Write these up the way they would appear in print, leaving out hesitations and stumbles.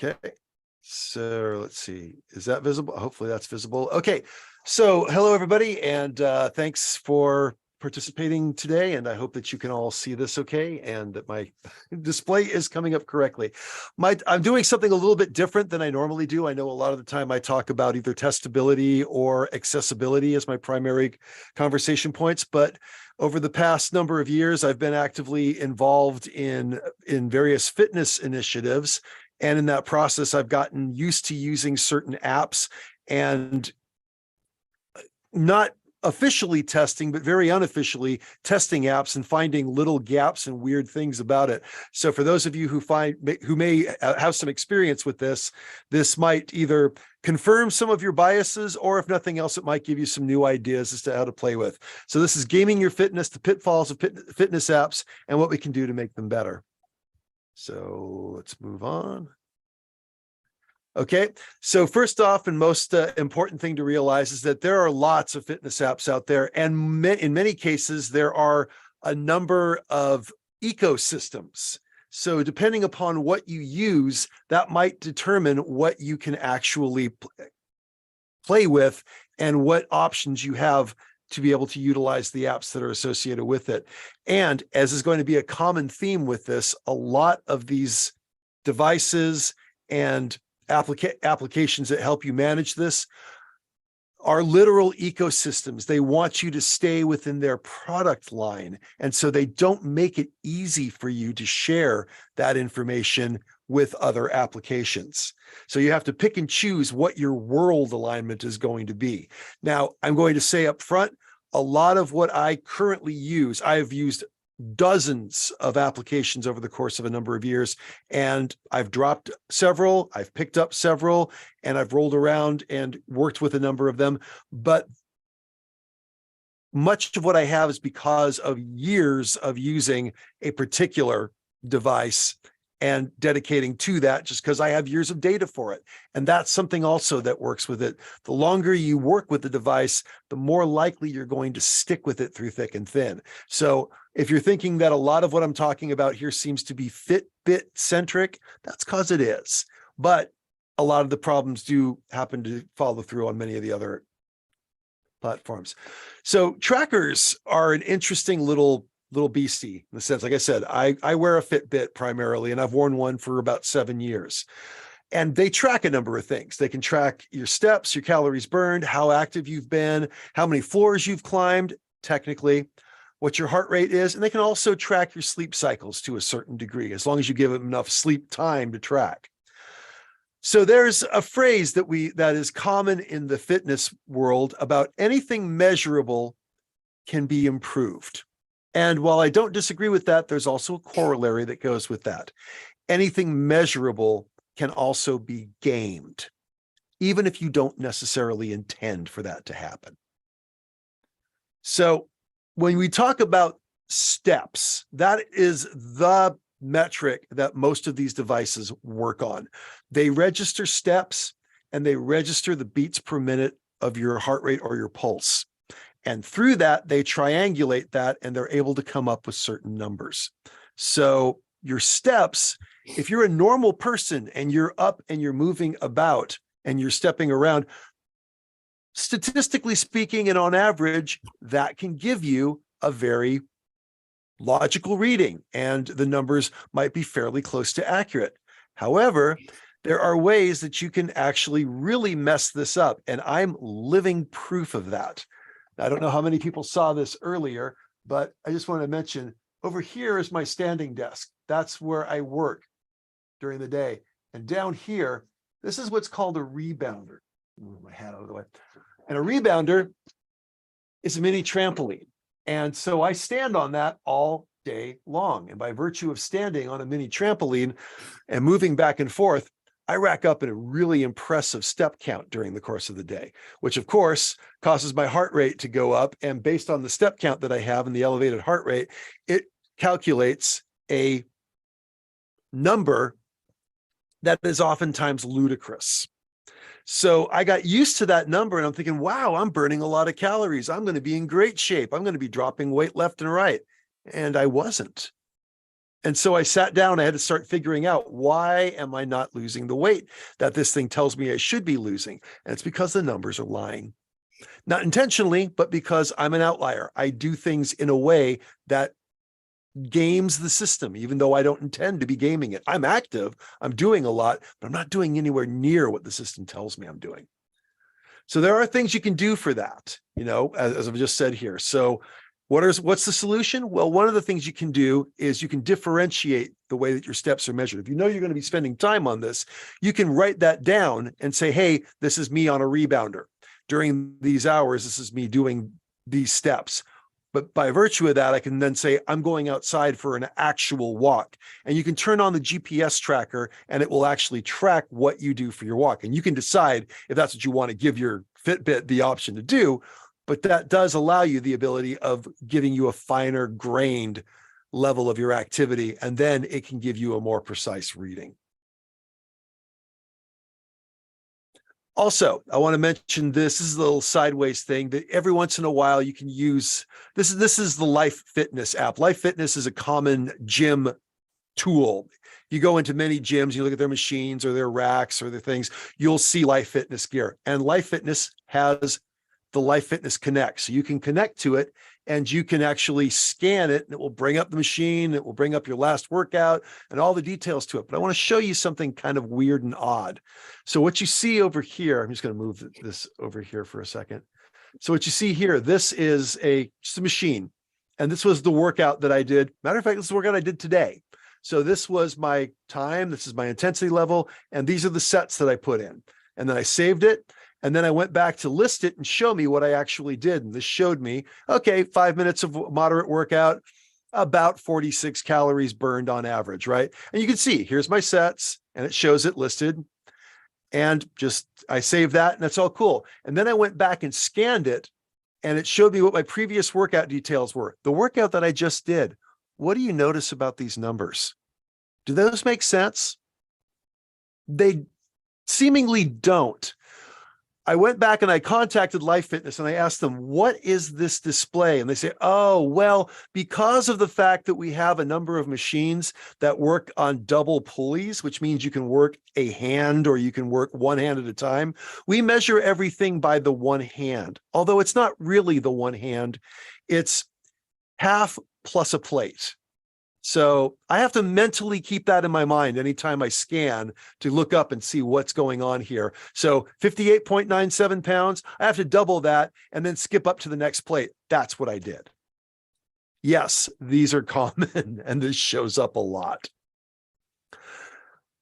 Okay. So let's see. Is that visible? Hopefully that's visible. Okay. So hello, everybody. And thanks for participating today. And I hope that you can all see this okay and that my display is coming up correctly. I'm doing something a little bit different than I normally do. I know a lot of the time I talk about either testability or accessibility as my primary conversation points, but over the past number of years, I've been actively involved in various fitness initiatives. And in that process, I've gotten used to using certain apps and not officially testing, but very unofficially testing apps and finding little gaps and weird things about it. So for those of you who may have some experience with this might either confirm some of your biases, or if nothing else, it might give you some new ideas as to how to play with. So this is Gaming Your Fitness, the pitfalls of fitness apps and what we can do to make them better. So let's move on. Okay, so first off, and most important thing to realize is that there are lots of fitness apps out there, and in many cases, there are a number of ecosystems. So depending upon what you use, that might determine what you can actually play with and what options you have to be able to utilize the apps that are associated with it. And as is going to be a common theme with this, a lot of these devices and applications that help you manage this are literal ecosystems. They want you to stay within their product line. And so they don't make it easy for you to share that information with other applications. So you have to pick and choose what your world alignment is going to be. Now, I'm going to say up front, a lot of what I currently use, I've used dozens of applications over the course of a number of years, and I've dropped several, I've picked up several, and I've rolled around and worked with a number of them. But much of what I have is because of years of using a particular device and dedicating to that, just because I have years of data for it. And that's something also that works with it. The longer you work with the device, the more likely you're going to stick with it through thick and thin. So if you're thinking that a lot of what I'm talking about here seems to be Fitbit centric, that's because it is. But a lot of the problems do happen to follow through on many of the other platforms. So trackers are an interesting little beastie in the sense, like I said, I wear a Fitbit primarily, and I've worn one for about 7 years. And they track a number of things. They can track your steps, your calories burned, how active you've been, how many floors you've climbed, technically, what your heart rate is. And they can also track your sleep cycles to a certain degree, as long as you give them enough sleep time to track. So there's a phrase that is common in the fitness world about anything measurable can be improved. And while I don't disagree with that, there's also a corollary that goes with that. Anything measurable can also be gamed, even if you don't necessarily intend for that to happen. So when we talk about steps, that is the metric that most of these devices work on. They register steps and they register the beats per minute of your heart rate or your pulse. And through that, they triangulate that and they're able to come up with certain numbers. So your steps, if you're a normal person and you're up and you're moving about and you're stepping around, statistically speaking and on average, that can give you a very logical reading and the numbers might be fairly close to accurate. However, there are ways that you can actually really mess this up, and I'm living proof of that. I don't know how many people saw this earlier, but I just want to mention over here is my standing desk. That's where I work during the day. And down here, this is what's called a rebounder. Move my hat out of the way. And a rebounder is a mini trampoline. And so I stand on that all day long. And by virtue of standing on a mini trampoline and moving back and forth, I rack up a really impressive step count during the course of the day, which of course causes my heart rate to go up. And based on the step count that I have and the elevated heart rate, it calculates a number that is oftentimes ludicrous. So I got used to that number and I'm thinking, wow, I'm burning a lot of calories. I'm going to be in great shape. I'm going to be dropping weight left and right. And I wasn't. And so I sat down, I had to start figuring out, why am I not losing the weight that this thing tells me I should be losing? And it's because the numbers are lying. Not intentionally, but because I'm an outlier. I do things in a way that games the system, even though I don't intend to be gaming it. I'm active, I'm doing a lot, but I'm not doing anywhere near what the system tells me I'm doing. So there are things you can do for that, as I've just said here. So what's the solution? Well, one of the things you can do is you can differentiate the way that your steps are measured. If you know you're going to be spending time on this, you can write that down and say, hey, this is me on a rebounder. During these hours, this is me doing these steps. But by virtue of that, I can then say, I'm going outside for an actual walk. And you can turn on the GPS tracker and it will actually track what you do for your walk. And you can decide if that's what you want to give your Fitbit the option to do. But that does allow you the ability of giving you a finer grained level of your activity. And then it can give you a more precise reading. Also, I want to mention this is a little sideways thing that every once in a while you can use. This is the Life Fitness app. Life Fitness is a common gym tool. You go into many gyms, you look at their machines or their racks or their things, you'll see Life Fitness gear. And Life Fitness has the Life Fitness Connect. So you can connect to it and you can actually scan it and it will bring up the machine. It will bring up your last workout and all the details to it. But I want to show you something kind of weird and odd. So what you see over here, I'm just going to move this over here for a second. So what you see here, this is just a machine. And this was the workout that I did. Matter of fact, this is the workout I did today. So this was my time. This is my intensity level. And these are the sets that I put in. And then I saved it. And then I went back to list it and show me what I actually did. And this showed me, okay, 5 minutes of moderate workout, about 46 calories burned on average, right? And you can see, here's my sets and it shows it listed. And I saved that and that's all cool. And then I went back and scanned it and it showed me what my previous workout details were. The workout that I just did. What do you notice about these numbers? Do those make sense? They seemingly don't. I went back and I contacted Life Fitness and I asked them, what is this display? And they say, oh, well, because of the fact that we have a number of machines that work on double pulleys, which means you can work a hand or you can work one hand at a time, we measure everything by the one hand. Although it's not really the one hand, it's half plus a plate. So I have to mentally keep that in my mind anytime I scan to look up and see what's going on here. So 58.97 pounds, I have to double that and then skip up to the next plate. That's what I did. Yes, these are common and this shows up a lot.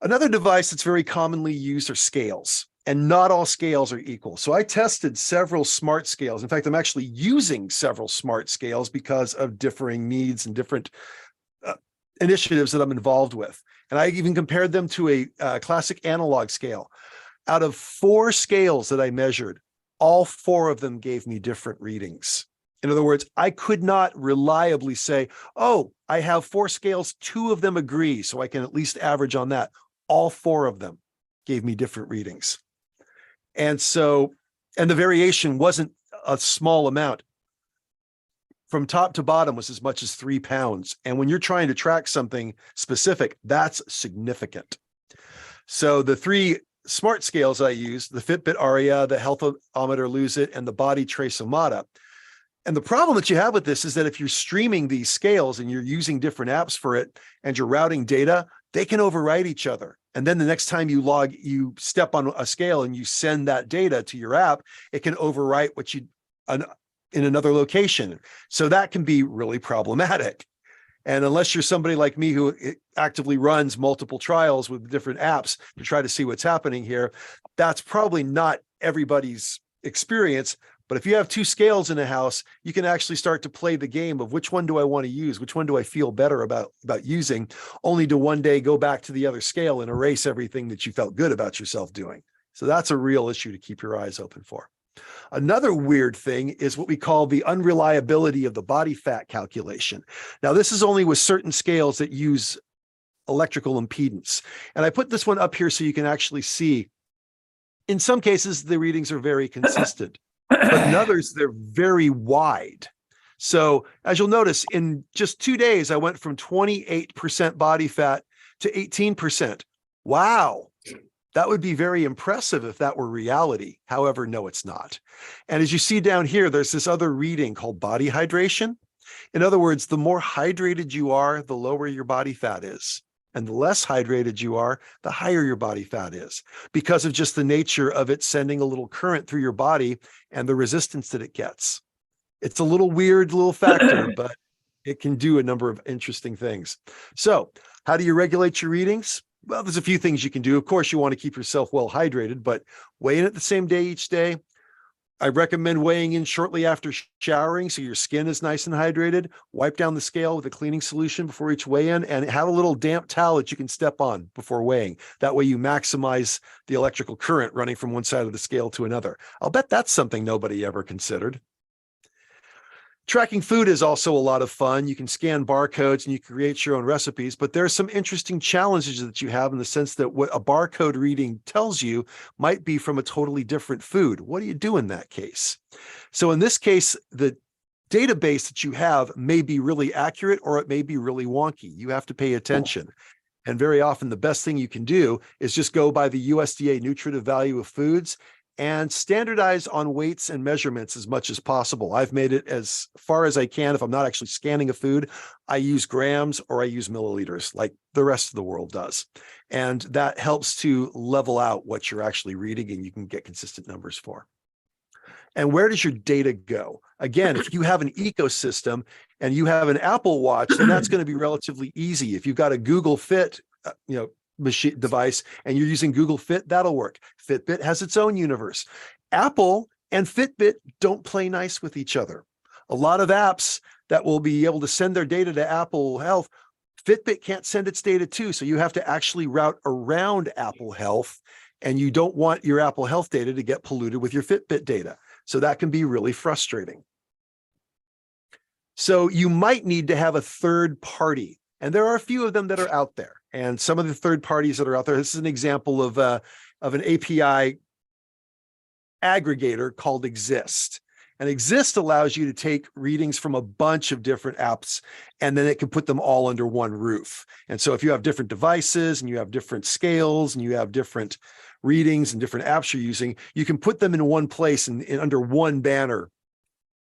Another device that's very commonly used are scales. And not all scales are equal. So I tested several smart scales. In fact, I'm actually using several smart scales because of differing needs and different initiatives that I'm involved with. And I even compared them to a classic analog scale. Out of 4 scales that I measured, all 4 of them gave me different readings. In other words, I could not reliably say, oh, I have 4 scales, 2 of them agree, so I can at least average on that. All 4 of them gave me different readings. And the variation wasn't a small amount. From top to bottom was as much as 3 pounds. And when you're trying to track something specific, that's significant. So the 3 smart scales I used, the Fitbit Aria, the Healthometer Lose It, and the Body Trace-O-Mata. And the problem that you have with this is that if you're streaming these scales and you're using different apps for it and you're routing data, they can overwrite each other. And then the next time you step on a scale and you send that data to your app, it can overwrite what in another location. So that can be really problematic. And unless you're somebody like me who actively runs multiple trials with different apps to try to see what's happening here, that's probably not everybody's experience. But if you have 2 scales in a house, you can actually start to play the game of which one do I want to use? Which one do I feel better about using? Only to one day go back to the other scale and erase everything that you felt good about yourself doing. So that's a real issue to keep your eyes open for. Another weird thing is what we call the unreliability of the body fat calculation. Now, this is only with certain scales that use electrical impedance. And I put this one up here so you can actually see. In some cases, the readings are very consistent, but in others, they're very wide. So as you'll notice, in just 2 days, I went from 28% body fat to 18%. Wow. That would be very impressive if that were reality. However, no, it's not. And as you see down here, there's this other reading called body hydration. In other words, the more hydrated you are, the lower your body fat is. And the less hydrated you are, the higher your body fat is, because of just the nature of it sending a little current through your body and the resistance that it gets. It's a little weird little factor, but it can do a number of interesting things. So how do you regulate your readings? Well, there's a few things you can do. Of course, you want to keep yourself well hydrated, but weigh in at the same day each day. I recommend weighing in shortly after showering so your skin is nice and hydrated. Wipe down the scale with a cleaning solution before each weigh-in, and have a little damp towel that you can step on before weighing. That way you maximize the electrical current running from one side of the scale to another. I'll bet that's something nobody ever considered. Tracking food is also a lot of fun. You can scan barcodes and you can create your own recipes, but there are some interesting challenges that you have in the sense that what a barcode reading tells you might be from a totally different food. What do you do in that case? So in this case, the database that you have may be really accurate or it may be really wonky. You have to pay attention. And very often the best thing you can do is just go by the USDA nutritive value of foods and standardize on weights and measurements as much as possible. I've made it as far as I can. If I'm not actually scanning a food, I use grams or I use milliliters like the rest of the world does. And that helps to level out what you're actually reading and you can get consistent numbers for. And where does your data go? Again, if you have an ecosystem and you have an Apple Watch, then that's going to be relatively easy. If you've got a Google Fit, machine device and you're using Google Fit, that'll work. Fitbit has its own universe. Apple and Fitbit don't play nice with each other. A lot of apps that will be able to send their data to Apple Health, Fitbit can't send its data to, so you have to actually route around Apple Health, and you don't want your Apple Health data to get polluted with your Fitbit data. So that can be really frustrating. So you might need to have a third party, and there are a few of them that are out there. And some of the third parties that are out there, this is an example of an API aggregator called Exist. And Exist allows you to take readings from a bunch of different apps, and then it can put them all under one roof. And so if you have different devices and you have different scales and you have different readings and different apps you're using, you can put them in one place and under one banner.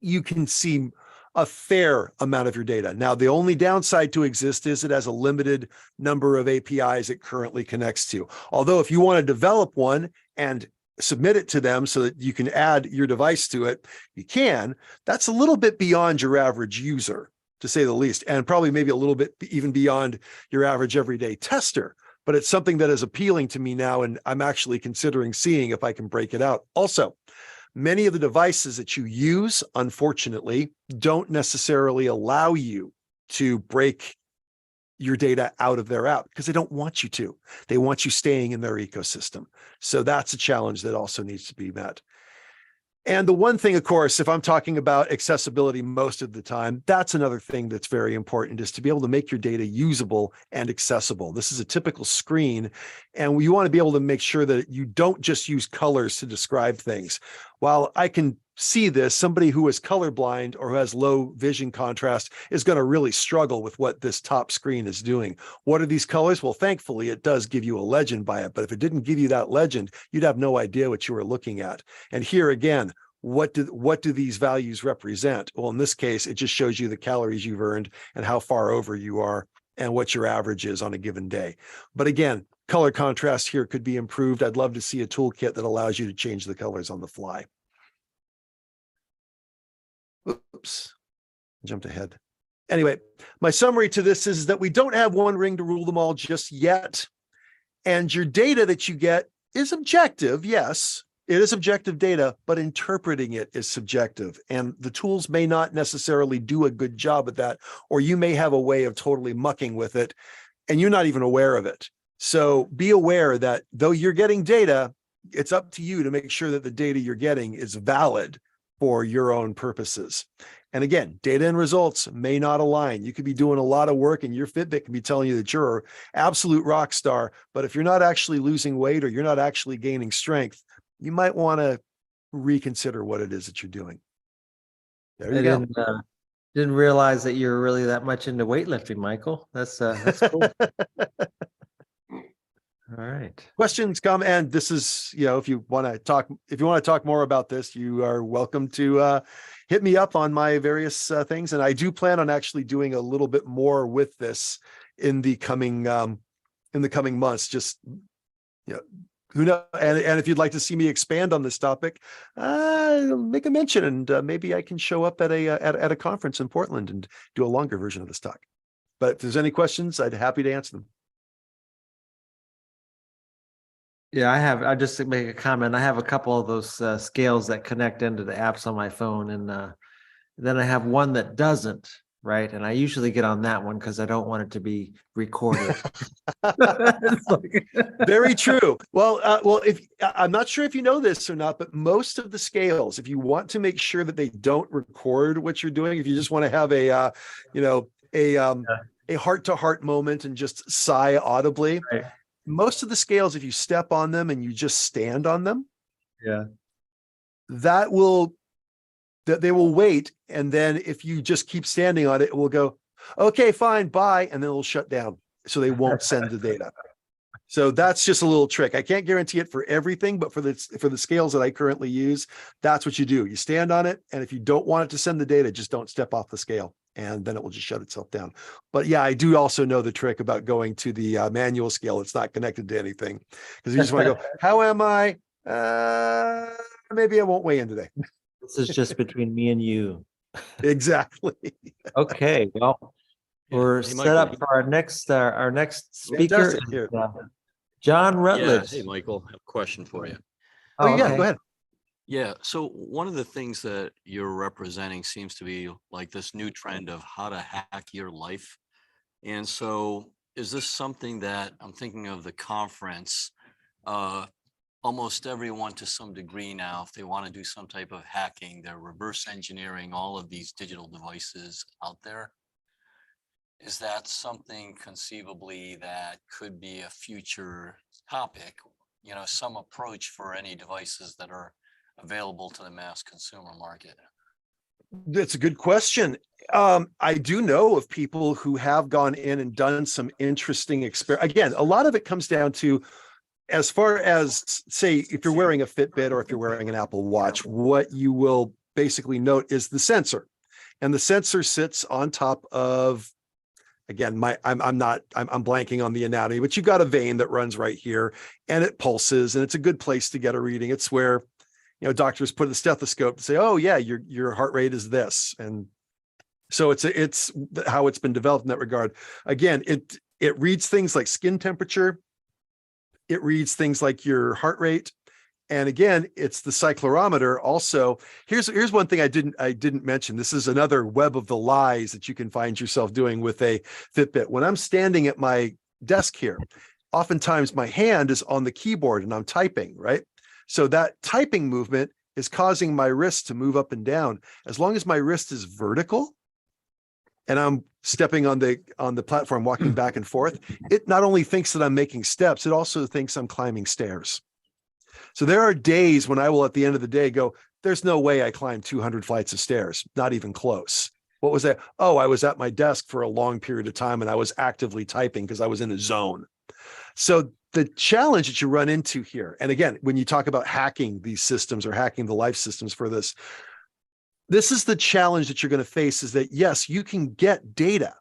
You can see a fair amount of your data. Now, the only downside to Exist is it has a limited number of APIs it currently connects to. Although if you want to develop one and submit it to them so that you can add your device to it, you can. That's a little bit beyond your average user, to say the least, and probably maybe a little bit even beyond your average everyday tester. But it's something that is appealing to me now, and I'm actually considering seeing if I can break it out. Also, many of the devices that you use, unfortunately, don't necessarily allow you to break your data out of their app because they don't want you to. They want you staying in their ecosystem. So that's a challenge that also needs to be met. And the one thing, of course, if I'm talking about accessibility most of the time, that's another thing that's very important, is to be able to make your data usable and accessible. This is a typical screen, and you want to be able to make sure that you don't just use colors to describe things. While I can see this, somebody who is colorblind or who has low vision contrast is going to really struggle with what this top screen is doing. What are these colors? Well, thankfully, it does give you a legend by it, but if it didn't give you that legend, you'd have no idea what you were looking at. And here again, what do these values represent? Well, in this case, it just shows you the calories you've earned and how far over you are and what your average is on a given day. But again, color contrast here could be improved. I'd love to see a toolkit that allows you to change the colors on the fly. Oops, jumped ahead. Anyway, my summary to this is that we don't have one ring to rule them all just yet. And your data that you get is objective, yes. It is objective data, but interpreting it is subjective. And the tools may not necessarily do a good job at that, or you may have a way of totally mucking with it, and you're not even aware of it. So be aware that though you're getting data, it's up to you to make sure that the data you're getting is valid for your own purposes. And again, data and results may not align. You could be doing a lot of work and your Fitbit can be telling you that you're an absolute rock star, but if you're not actually losing weight or you're not actually gaining strength, you might want to reconsider what it is that you're doing. There you go. Didn't realize that you're really that much into weightlifting, Michael. That's cool. All right. Questions come, and this is, if you want to talk more about this, you are welcome to hit me up on my various things. And I do plan on actually doing a little bit more with this in the coming months. Just, who knows? And if you'd like to see me expand on this topic, make a mention, and maybe I can show up at a conference in Portland and do a longer version of this talk. But if there's any questions, I'd be happy to answer them. Yeah, I just to make a comment. I have a couple of those scales that connect into the apps on my phone, and then I have one that doesn't, right? And I usually get on that one because I don't want it to be recorded. Very true. Well, if I'm not sure if you know this or not, but most of the scales, if you want to make sure that they don't record what you're doing, if you just want to have a heart-to-heart moment and just sigh audibly. Right. Most of the scales, if you step on them and you just stand on them, they will wait. And then if you just keep standing on it, it will go, okay, fine, bye. And then it'll shut down. So they won't send the data. So that's just a little trick. I can't guarantee it for everything, but for the scales that I currently use, that's what you do. You stand on it. And if you don't want it to send the data, just don't step off the scale, and then it will just shut itself down. But yeah, I do also know the trick about going to the manual scale. It's not connected to anything, because you just want to go, how am I? Maybe I won't weigh in today. This is just between me and you. Exactly. Okay. Well, we're set up for our next speaker, John Rutledge. Yeah. Hey, Michael, I have a question for you. Oh, yeah, go ahead. Yeah. So one of the things that you're representing seems to be like this new trend of how to hack your life. And so is this something that I'm thinking of the conference? Almost everyone to some degree now, if they want to do some type of hacking, they're reverse engineering all of these digital devices out there. Is that something conceivably that could be a future topic? Some approach for any devices that are available to the mass consumer market? That's a good question. I do know of people who have gone in and done some interesting experiments. Again, a lot of it comes down to, as far as, say, if you're wearing a Fitbit or if you're wearing an Apple Watch, what you will basically note is the sensor. And the sensor sits on top of, again, I'm blanking on the anatomy, but you've got a vein that runs right here and it pulses, and it's a good place to get a reading. It's where, doctors put a stethoscope to say, oh yeah, your heart rate is this. And so it's how it's been developed in that regard. Again, it reads things like skin temperature. It reads things like your heart rate. And again, it's the cyclorometer. Also, here's one thing I didn't mention. This is another web of the lies that you can find yourself doing with a Fitbit. When I'm standing at my desk here, oftentimes my hand is on the keyboard and I'm typing, right? So that typing movement is causing my wrist to move up and down. As long as my wrist is vertical and I'm stepping on the platform, walking back and forth, it not only thinks that I'm making steps, it also thinks I'm climbing stairs. So there are days when I will, at the end of the day, go, there's no way I climbed 200 flights of stairs, not even close. What was that? Oh, I was at my desk for a long period of time and I was actively typing because I was in a zone. So the challenge that you run into here, and again, when you talk about hacking these systems or hacking the life systems for this is the challenge that you're going to face, is that yes, you can get data,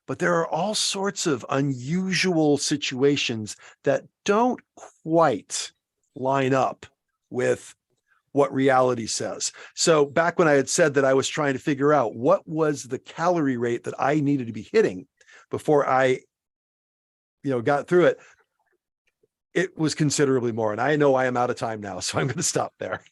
but there are all sorts of unusual situations that don't quite line up with what reality says. So back when I had said that I was trying to figure out what was the calorie rate that I needed to be hitting before I, got through it, it was considerably more. And I know I am out of time now, so I'm going to stop there.